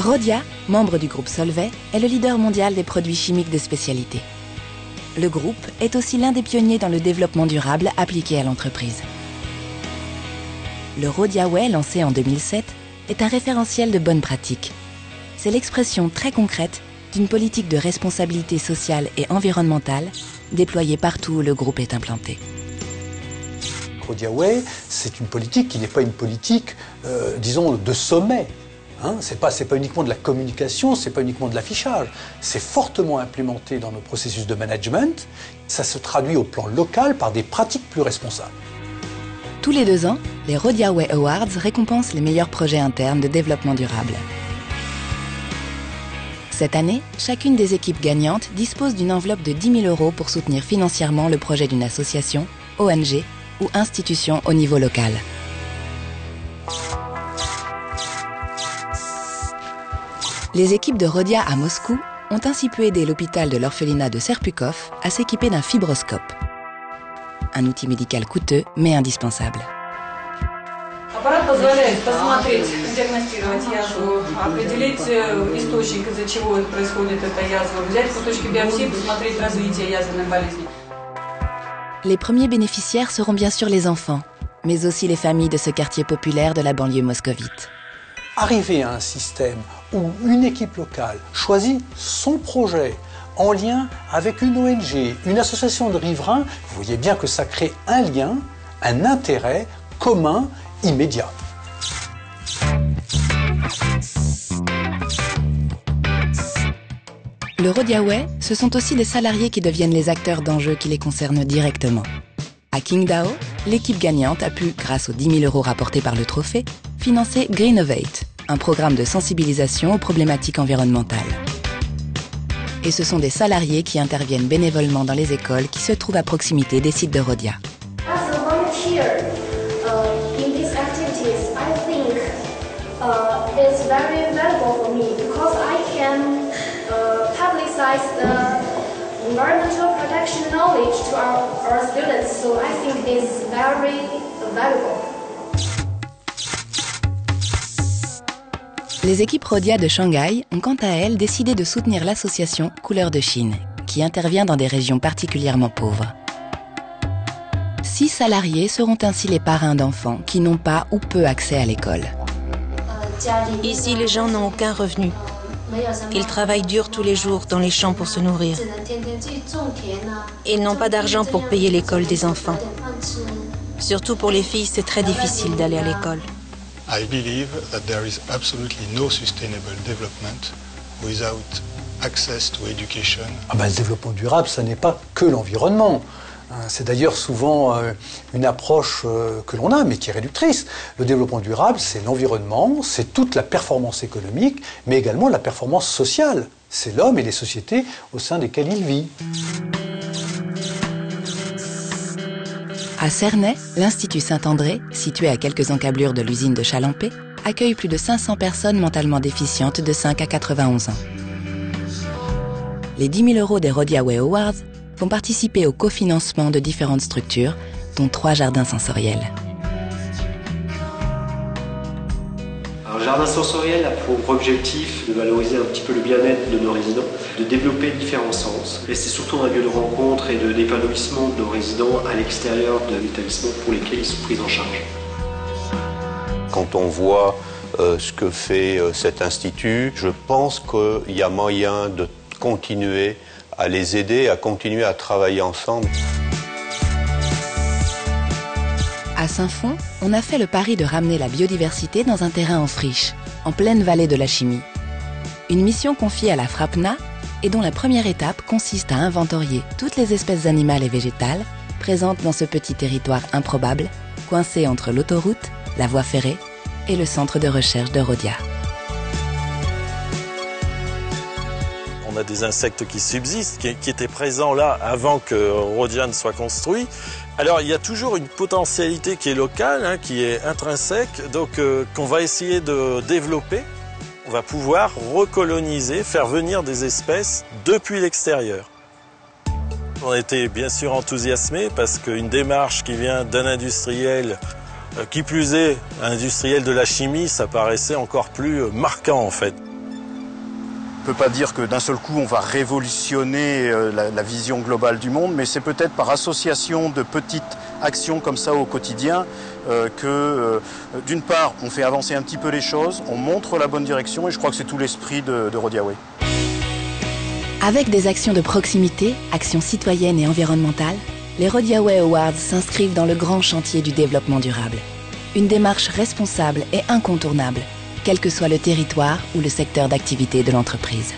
Rhodia, membre du groupe Solvay, est le leader mondial des produits chimiques de spécialité. Le groupe est aussi l'un des pionniers dans le développement durable appliqué à l'entreprise. Le Rhodia Way, lancé en 2007, est un référentiel de bonnes pratiques. C'est l'expression très concrète d'une politique de responsabilité sociale et environnementale déployée partout où le groupe est implanté. Rhodia Way, c'est une politique qui n'est pas une politique, disons, de sommet. C'est pas uniquement de la communication, c'est pas uniquement de l'affichage. C'est fortement implémenté dans nos processus de management. Ça se traduit au plan local par des pratiques plus responsables. Tous les 2 ans, les Rhodia Way Awards récompensent les meilleurs projets internes de développement durable. Cette année, chacune des équipes gagnantes dispose d'une enveloppe de 10 000 € pour soutenir financièrement le projet d'une association, ONG ou institution au niveau local. Les équipes de Rhodia à Moscou ont ainsi pu aider l'hôpital de l'orphelinat de Serpukhov à s'équiper d'un fibroscope. Un outil médical coûteux mais indispensable. Аппарат позволяет посмотреть, диагностировать язву, определить источник, из-за чего происходит эта язва, взять кусочки биопсии, посмотреть развитие язвенной болезни. Les premiers bénéficiaires seront bien sûr les enfants, mais aussi les familles de ce quartier populaire de la banlieue moscovite. Arriver à un système où une équipe locale choisit son projet en lien avec une ONG, une association de riverains, vous voyez bien que ça crée un lien, un intérêt commun immédiat. Le Rhodia Way, ce sont aussi des salariés qui deviennent les acteurs d'enjeux qui les concernent directement. À Qingdao, l'équipe gagnante a pu, grâce aux 10 000 € rapportés par le trophée, financer Greenovate, un programme de sensibilisation aux problématiques environnementales. Et ce sont des salariés qui interviennent bénévolement dans les écoles qui se trouvent à proximité des sites de Rhodia. As a volunteer in these activities, I think it's very valuable for me because I can publicize the environmental protection knowledge to our students. So I think it's very valuable. Les équipes Rhodia de Shanghai ont quant à elles décidé de soutenir l'association Couleurs de Chine, qui intervient dans des régions particulièrement pauvres. 6 salariés seront ainsi les parrains d'enfants qui n'ont pas ou peu accès à l'école. Ici, les gens n'ont aucun revenu. Ils travaillent dur tous les jours dans les champs pour se nourrir. Ils n'ont pas d'argent pour payer l'école des enfants. Surtout pour les filles, c'est très difficile d'aller à l'école. I believe that there is absolutely no sustainable development without access to education. Le développement durable, ça n'est pas que l'environnement. C'est d'ailleurs souvent une approche que l'on a, mais qui est réductrice. Le développement durable, c'est l'environnement, c'est toute la performance économique, mais également la performance sociale. C'est l'homme et les sociétés au sein desquelles il vit. À Cernay, l'Institut Saint-André, situé à quelques encablures de l'usine de Chalampé, accueille plus de 500 personnes mentalement déficientes de 5 à 91 ans. Les 10 000 € des Rhodia Way Awards vont participer au cofinancement de différentes structures, dont 3 jardins sensoriels. Le jardin sensoriel a pour objectif de valoriser un petit peu le bien-être de nos résidents, de développer différents sens. Et c'est surtout un lieu de rencontre et d'épanouissement de nos résidents à l'extérieur de l'établissement pour lesquels ils sont pris en charge. Quand on voit ce que fait cet institut, je pense qu'il y a moyen de continuer à les aider, à continuer à travailler ensemble. À Saint-Fond, on a fait le pari de ramener la biodiversité dans un terrain en friche, en pleine vallée de la chimie. Une mission confiée à la FRAPNA et dont la première étape consiste à inventorier toutes les espèces animales et végétales présentes dans ce petit territoire improbable, coincé entre l'autoroute, la voie ferrée et le centre de recherche de Rhodia. On a des insectes qui subsistent, qui étaient présents là avant que Rhodia ne soit construit. Alors il y a toujours une potentialité qui est locale, qui est intrinsèque, donc qu'on va essayer de développer. On va pouvoir recoloniser, faire venir des espèces depuis l'extérieur. On était bien sûr enthousiasmés parce qu'une démarche qui vient d'un industriel, qui plus est, un industriel de la chimie, ça paraissait encore plus marquant en fait. ne peut pas dire que d'un seul coup on va révolutionner la vision globale du monde, mais c'est peut-être par association de petites actions comme ça au quotidien que d'une part on fait avancer un petit peu les choses, on montre la bonne direction, et je crois que c'est tout l'esprit de Rodiaway. Avec des actions de proximité, actions citoyennes et environnementales, les Rodiaway Awards s'inscrivent dans le grand chantier du développement durable. Une démarche responsable et incontournable, quel que soit le territoire ou le secteur d'activité de l'entreprise.